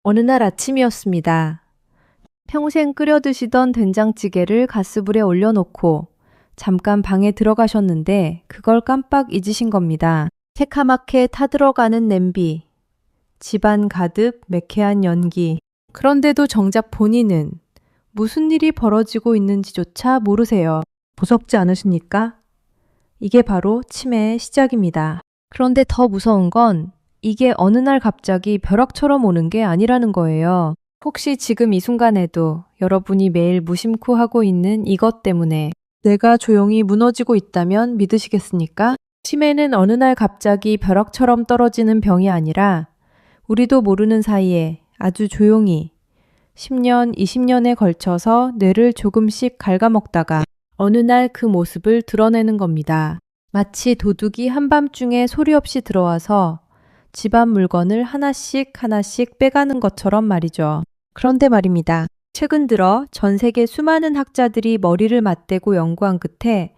어느 날 아침이었습니다. 평생 끓여 드시던 된장찌개를 가스불에 올려놓고 잠깐 방에 들어가셨는데 그걸 깜빡 잊으신 겁니다. 새카맣게 타들어가는 냄비, 집안 가득 매캐한 연기. 그런데도 정작 본인은 무슨 일이 벌어지고 있는지조차 모르세요. 무섭지 않으십니까? 이게 바로 치매의 시작입니다. 그런데 더 무서운 건 이게 어느 날 갑자기 벼락처럼 오는 게 아니라는 거예요. 혹시 지금 이 순간에도 여러분이 매일 무심코 하고 있는 이것 때문에 내가 조용히 무너지고 있다면 믿으시겠습니까? 치매는 어느 날 갑자기 벼락처럼 떨어지는 병이 아니라 우리도 모르는 사이에 아주 조용히 10년, 20년에 걸쳐서 뇌를 조금씩 갉아먹다가 어느 날 그 모습을 드러내는 겁니다. 마치 도둑이 한밤중에 소리 없이 들어와서 집안 물건을 하나씩 하나씩 빼가는 것처럼 말이죠. 그런데 말입니다. 최근 들어 전 세계 수많은 학자들이 머리를 맞대고 연구한 끝에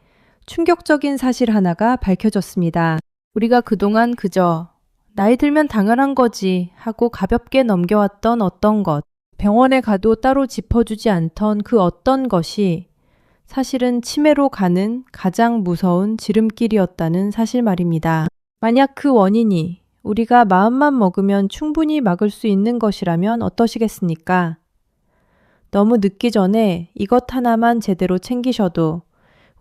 충격적인 사실 하나가 밝혀졌습니다. 우리가 그동안 그저 나이 들면 당연한 거지 하고 가볍게 넘겨왔던 어떤 것, 병원에 가도 따로 짚어주지 않던 그 어떤 것이 사실은 치매로 가는 가장 무서운 지름길이었다는 사실 말입니다. 만약 그 원인이 우리가 마음만 먹으면 충분히 막을 수 있는 것이라면 어떠시겠습니까? 너무 늦기 전에 이것 하나만 제대로 챙기셔도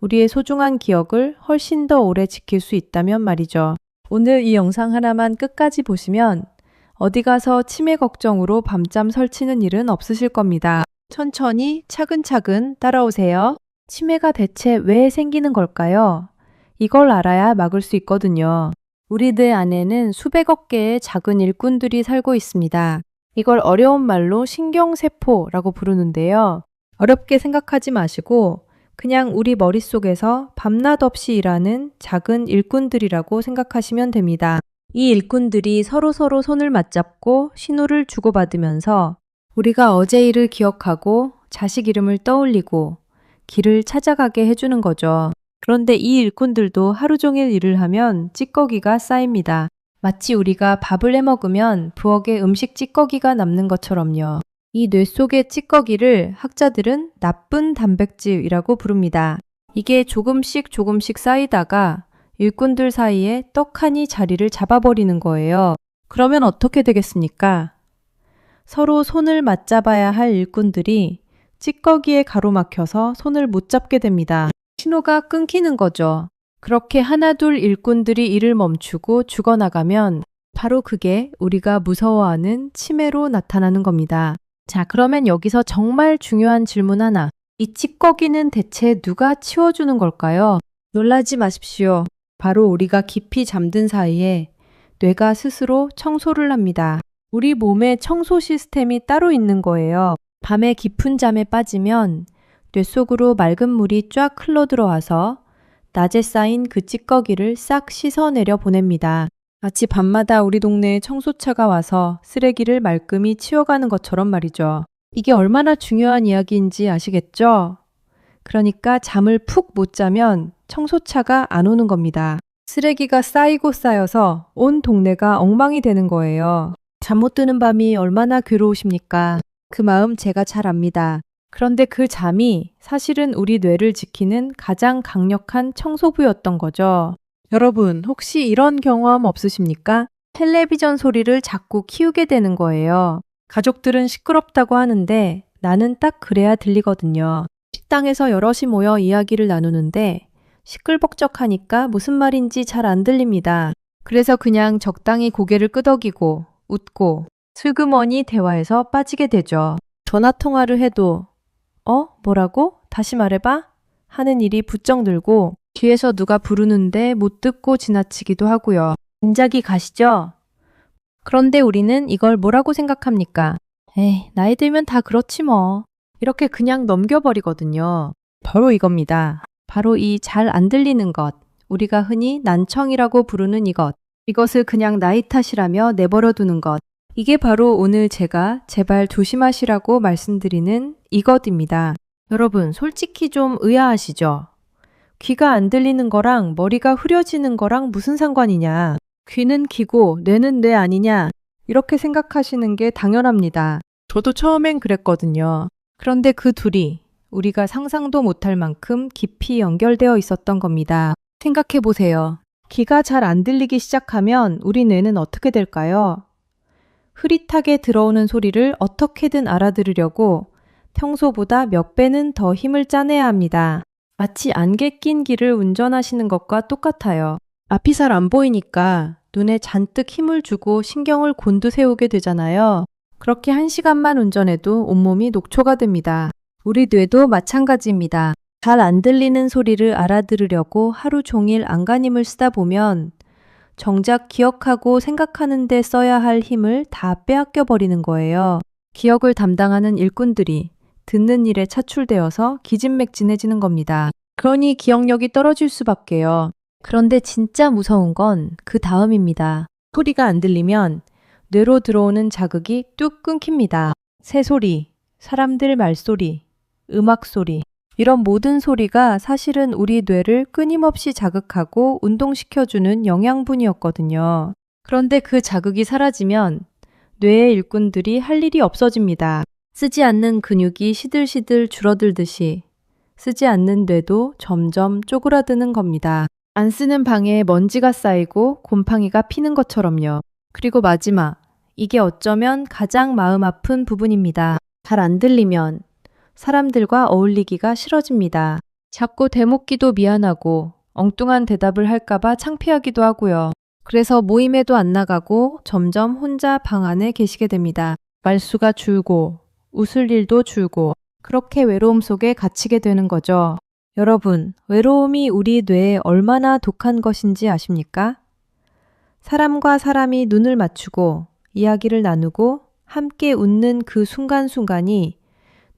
우리의 소중한 기억을 훨씬 더 오래 지킬 수 있다면 말이죠. 오늘 이 영상 하나만 끝까지 보시면 어디 가서 치매 걱정으로 밤잠 설치는 일은 없으실 겁니다. 천천히 차근차근 따라오세요. 치매가 대체 왜 생기는 걸까요? 이걸 알아야 막을 수 있거든요. 우리 뇌 안에는 수백억 개의 작은 일꾼들이 살고 있습니다. 이걸 어려운 말로 신경세포라고 부르는데요. 어렵게 생각하지 마시고 그냥 우리 머릿속에서 밤낮 없이 일하는 작은 일꾼들이라고 생각하시면 됩니다. 이 일꾼들이 서로서로 손을 맞잡고 신호를 주고받으면서 우리가 어제 일을 기억하고 자식 이름을 떠올리고 길을 찾아가게 해주는 거죠. 그런데 이 일꾼들도 하루 종일 일을 하면 찌꺼기가 쌓입니다. 마치 우리가 밥을 해먹으면 부엌에 음식 찌꺼기가 남는 것처럼요. 이 뇌 속의 찌꺼기를 학자들은 나쁜 단백질이라고 부릅니다. 이게 조금씩 조금씩 쌓이다가 일꾼들 사이에 떡하니 자리를 잡아버리는 거예요. 그러면 어떻게 되겠습니까? 서로 손을 맞잡아야 할 일꾼들이 찌꺼기에 가로막혀서 손을 못 잡게 됩니다. 신호가 끊기는 거죠. 그렇게 하나둘 일꾼들이 일을 멈추고 죽어나가면 바로 그게 우리가 무서워하는 치매로 나타나는 겁니다. 자, 그러면 여기서 정말 중요한 질문 하나. 이 찌꺼기는 대체 누가 치워주는 걸까요? 놀라지 마십시오. 바로 우리가 깊이 잠든 사이에 뇌가 스스로 청소를 합니다. 우리 몸에 청소 시스템이 따로 있는 거예요. 밤에 깊은 잠에 빠지면 뇌 속으로 맑은 물이 쫙 흘러들어와서 낮에 쌓인 그 찌꺼기를 싹 씻어내려 보냅니다. 마치 밤마다 우리 동네에 청소차가 와서 쓰레기를 말끔히 치워가는 것처럼 말이죠. 이게 얼마나 중요한 이야기인지 아시겠죠? 그러니까 잠을 푹 못 자면 청소차가 안 오는 겁니다. 쓰레기가 쌓이고 쌓여서 온 동네가 엉망이 되는 거예요. 잠 못 드는 밤이 얼마나 괴로우십니까? 그 마음 제가 잘 압니다. 그런데 그 잠이 사실은 우리 뇌를 지키는 가장 강력한 청소부였던 거죠. 여러분, 혹시 이런 경험 없으십니까? 텔레비전 소리를 자꾸 키우게 되는 거예요. 가족들은 시끄럽다고 하는데 나는 딱 그래야 들리거든요. 식당에서 여럿이 모여 이야기를 나누는데 시끌벅적하니까 무슨 말인지 잘 안 들립니다. 그래서 그냥 적당히 고개를 끄덕이고 웃고 슬그머니 대화에서 빠지게 되죠. 전화 통화를 해도 뭐라고? 다시 말해봐? 하는 일이 부쩍 늘고 뒤에서 누가 부르는데 못 듣고 지나치기도 하고요. 짐작이 가시죠? 그런데 우리는 이걸 뭐라고 생각합니까? 에이, 나이 들면 다 그렇지 뭐. 이렇게 그냥 넘겨버리거든요. 바로 이겁니다. 바로 이 잘 안 들리는 것, 우리가 흔히 난청이라고 부르는 이것, 이것을 그냥 나이 탓이라며 내버려 두는 것, 이게 바로 오늘 제가 제발 조심하시라고 말씀드리는 이것입니다. 여러분, 솔직히 좀 의아하시죠? 귀가 안 들리는 거랑 머리가 흐려지는 거랑 무슨 상관이냐? 귀는 귀고 뇌는 뇌 아니냐? 이렇게 생각하시는 게 당연합니다. 저도 처음엔 그랬거든요. 그런데 그 둘이 우리가 상상도 못할 만큼 깊이 연결되어 있었던 겁니다. 생각해 보세요. 귀가 잘 안 들리기 시작하면 우리 뇌는 어떻게 될까요? 흐릿하게 들어오는 소리를 어떻게든 알아들으려고 평소보다 몇 배는 더 힘을 짜내야 합니다. 마치 안개 낀 길을 운전하시는 것과 똑같아요. 앞이 잘 안 보이니까 눈에 잔뜩 힘을 주고 신경을 곤두세우게 되잖아요. 그렇게 1시간만 운전해도 온몸이 녹초가 됩니다. 우리 뇌도 마찬가지입니다. 잘 안 들리는 소리를 알아들으려고 하루 종일 안간힘을 쓰다 보면 정작 기억하고 생각하는 데 써야 할 힘을 다 빼앗겨 버리는 거예요. 기억을 담당하는 일꾼들이 듣는 일에 차출되어서 기진맥진해지는 겁니다. 그러니 기억력이 떨어질 수밖에요. 그런데 진짜 무서운 건 그 다음입니다. 소리가 안 들리면 뇌로 들어오는 자극이 뚝 끊깁니다. 새소리, 사람들 말소리, 음악 소리, 이런 모든 소리가 사실은 우리 뇌를 끊임없이 자극하고 운동시켜주는 영양분이었거든요. 그런데 그 자극이 사라지면 뇌의 일꾼들이 할 일이 없어집니다. 쓰지 않는 근육이 시들시들 줄어들듯이 쓰지 않는 뇌도 점점 쪼그라드는 겁니다. 안 쓰는 방에 먼지가 쌓이고 곰팡이가 피는 것처럼요. 그리고 마지막, 이게 어쩌면 가장 마음 아픈 부분입니다. 잘 안 들리면 사람들과 어울리기가 싫어집니다. 자꾸 대묻기도 미안하고 엉뚱한 대답을 할까봐 창피하기도 하고요. 그래서 모임에도 안 나가고 점점 혼자 방 안에 계시게 됩니다. 말수가 줄고 웃을 일도 줄고 그렇게 외로움 속에 갇히게 되는 거죠. 여러분, 외로움이 우리 뇌에 얼마나 독한 것인지 아십니까? 사람과 사람이 눈을 맞추고 이야기를 나누고 함께 웃는 그 순간순간이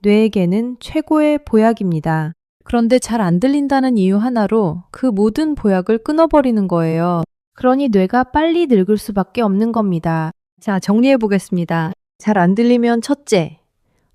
뇌에게는 최고의 보약입니다. 그런데 잘 안 들린다는 이유 하나로 그 모든 보약을 끊어버리는 거예요. 그러니 뇌가 빨리 늙을 수밖에 없는 겁니다. 자, 정리해 보겠습니다. 잘 안 들리면 첫째,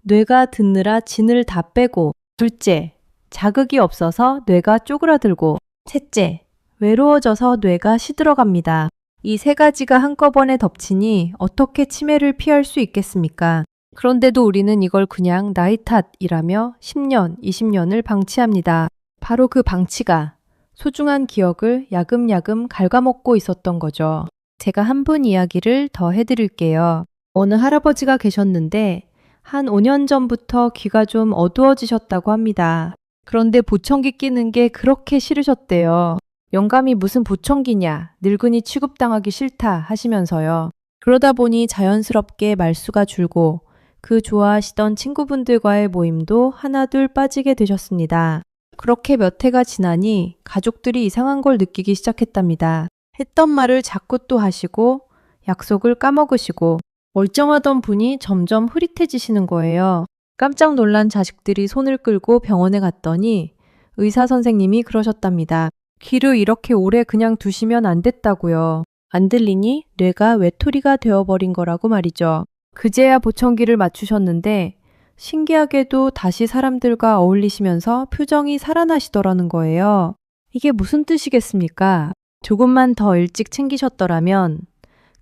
뇌가 듣느라 진을 다 빼고, 둘째, 자극이 없어서 뇌가 쪼그라들고, 셋째, 외로워져서 뇌가 시들어갑니다. 이 세 가지가 한꺼번에 덮치니 어떻게 치매를 피할 수 있겠습니까? 그런데도 우리는 이걸 그냥 나이 탓이라며 10년, 20년을 방치합니다. 바로 그 방치가 소중한 기억을 야금야금 갉아먹고 있었던 거죠. 제가 한 분 이야기를 더 해드릴게요. 어느 할아버지가 계셨는데 한 5년 전부터 귀가 좀 어두워지셨다고 합니다. 그런데 보청기 끼는 게 그렇게 싫으셨대요. 영감이 무슨 보청기냐, 늙은이 취급당하기 싫다 하시면서요. 그러다 보니 자연스럽게 말수가 줄고 그 좋아하시던 친구분들과의 모임도 하나둘 빠지게 되셨습니다. 그렇게 몇 해가 지나니 가족들이 이상한 걸 느끼기 시작했답니다. 했던 말을 자꾸 또 하시고 약속을 까먹으시고 멀쩡하던 분이 점점 흐릿해지시는 거예요. 깜짝 놀란 자식들이 손을 끌고 병원에 갔더니 의사 선생님이 그러셨답니다. 귀를 이렇게 오래 그냥 두시면 안 됐다고요. 안 들리니 뇌가 외톨이가 되어버린 거라고 말이죠. 그제야 보청기를 맞추셨는데 신기하게도 다시 사람들과 어울리시면서 표정이 살아나시더라는 거예요. 이게 무슨 뜻이겠습니까? 조금만 더 일찍 챙기셨더라면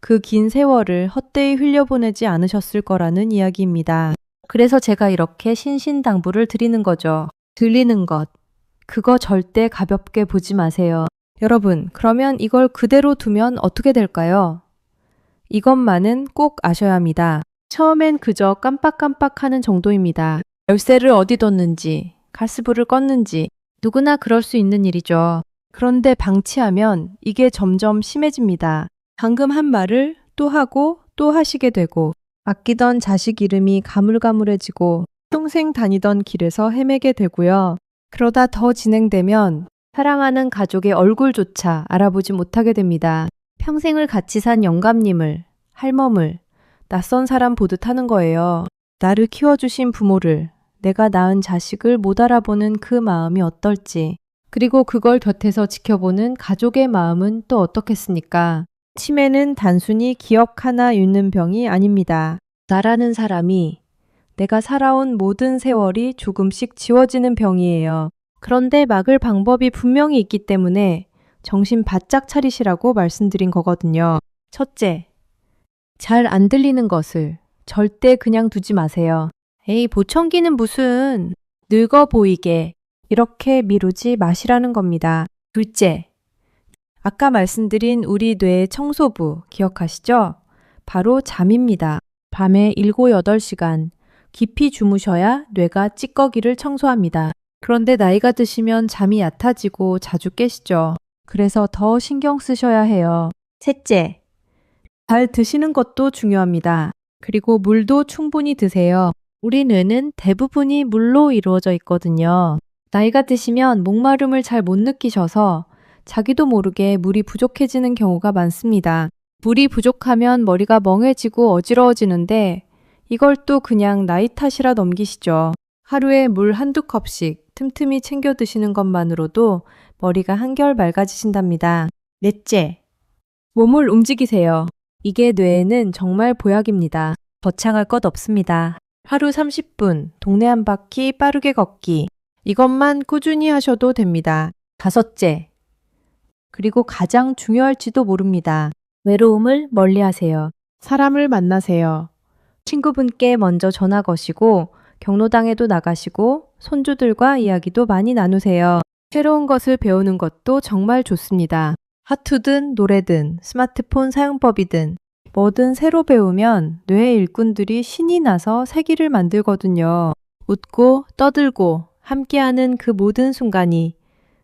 그 긴 세월을 헛되이 흘려보내지 않으셨을 거라는 이야기입니다. 그래서 제가 이렇게 신신당부를 드리는 거죠. 들리는 것, 그거 절대 가볍게 보지 마세요. 여러분, 그러면 이걸 그대로 두면 어떻게 될까요? 이것만은 꼭 아셔야 합니다. 처음엔 그저 깜빡깜빡하는 정도입니다. 열쇠를 어디 뒀는지, 가스불을 껐는지 누구나 그럴 수 있는 일이죠. 그런데 방치하면 이게 점점 심해집니다. 방금 한 말을 또 하고 또 하시게 되고 아끼던 자식 이름이 가물가물해지고 평생 다니던 길에서 헤매게 되고요. 그러다 더 진행되면 사랑하는 가족의 얼굴조차 알아보지 못하게 됩니다. 평생을 같이 산 영감님을, 할멈을 낯선 사람 보듯 하는 거예요. 나를 키워주신 부모를, 내가 낳은 자식을 못 알아보는 그 마음이 어떨지, 그리고 그걸 곁에서 지켜보는 가족의 마음은 또 어떻겠습니까? 치매는 단순히 기억 하나 잃는 병이 아닙니다. 나라는 사람이 내가 살아온 모든 세월이 조금씩 지워지는 병이에요. 그런데 막을 방법이 분명히 있기 때문에 정신 바짝 차리시라고 말씀드린 거거든요. 첫째, 잘 안 들리는 것을 절대 그냥 두지 마세요. 에이, 보청기는 무슨 늙어 보이게 이렇게 미루지 마시라는 겁니다. 둘째, 아까 말씀드린 우리 뇌의 청소부 기억하시죠? 바로 잠입니다. 밤에 7, 8시간 깊이 주무셔야 뇌가 찌꺼기를 청소합니다. 그런데 나이가 드시면 잠이 얕아지고 자주 깨시죠. 그래서 더 신경 쓰셔야 해요. 셋째, 잘 드시는 것도 중요합니다. 그리고 물도 충분히 드세요. 우리 뇌는 대부분이 물로 이루어져 있거든요. 나이가 드시면 목마름을 잘 못 느끼셔서 자기도 모르게 물이 부족해지는 경우가 많습니다. 물이 부족하면 머리가 멍해지고 어지러워지는데 이걸 또 그냥 나이 탓이라 넘기시죠. 하루에 물 한두 컵씩 틈틈이 챙겨 드시는 것만으로도 머리가 한결 맑아지신답니다. 넷째, 몸을 움직이세요. 이게 뇌에는 정말 보약입니다. 거창할 것 없습니다. 하루 30분 동네 한 바퀴 빠르게 걷기. 이것만 꾸준히 하셔도 됩니다. 다섯째, 그리고 가장 중요할지도 모릅니다. 외로움을 멀리하세요. 사람을 만나세요. 친구분께 먼저 전화 거시고 경로당에도 나가시고 손주들과 이야기도 많이 나누세요. 새로운 것을 배우는 것도 정말 좋습니다. 하투든 노래든 스마트폰 사용법이든 뭐든 새로 배우면 뇌의 일꾼들이 신이 나서 세기를 만들거든요. 웃고 떠들고 함께하는 그 모든 순간이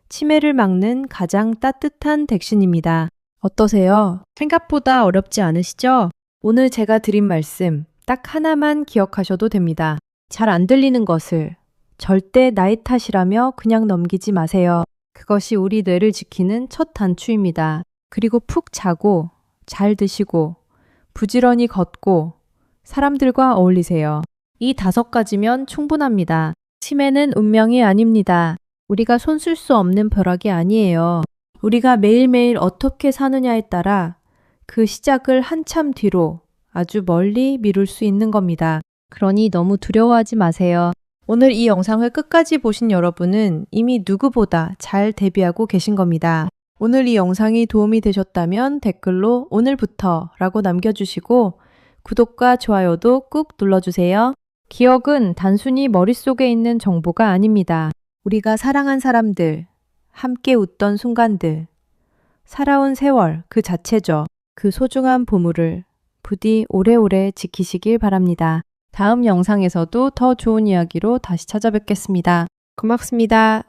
치매를 막는 가장 따뜻한 백신입니다. 어떠세요? 생각보다 어렵지 않으시죠? 오늘 제가 드린 말씀 딱 하나만 기억하셔도 됩니다. 잘 안 들리는 것을 절대 나이 탓이라며 그냥 넘기지 마세요. 그것이 우리 뇌를 지키는 첫 단추입니다. 그리고 푹 자고 잘 드시고 부지런히 걷고 사람들과 어울리세요. 이 5가지면 충분합니다. 치매는 운명이 아닙니다. 우리가 손쓸 수 없는 벼락이 아니에요. 우리가 매일매일 어떻게 사느냐에 따라 그 시작을 한참 뒤로 아주 멀리 미룰 수 있는 겁니다. 그러니 너무 두려워하지 마세요. 오늘 이 영상을 끝까지 보신 여러분은 이미 누구보다 잘 대비하고 계신 겁니다. 오늘 이 영상이 도움이 되셨다면 댓글로 오늘부터 라고 남겨주시고 구독과 좋아요도 꾹 눌러주세요. 기억은 단순히 머릿속에 있는 정보가 아닙니다. 우리가 사랑한 사람들, 함께 웃던 순간들, 살아온 세월 그 자체죠. 그 소중한 보물을 부디 오래오래 지키시길 바랍니다. 다음 영상에서도 더 좋은 이야기로 다시 찾아뵙겠습니다. 고맙습니다.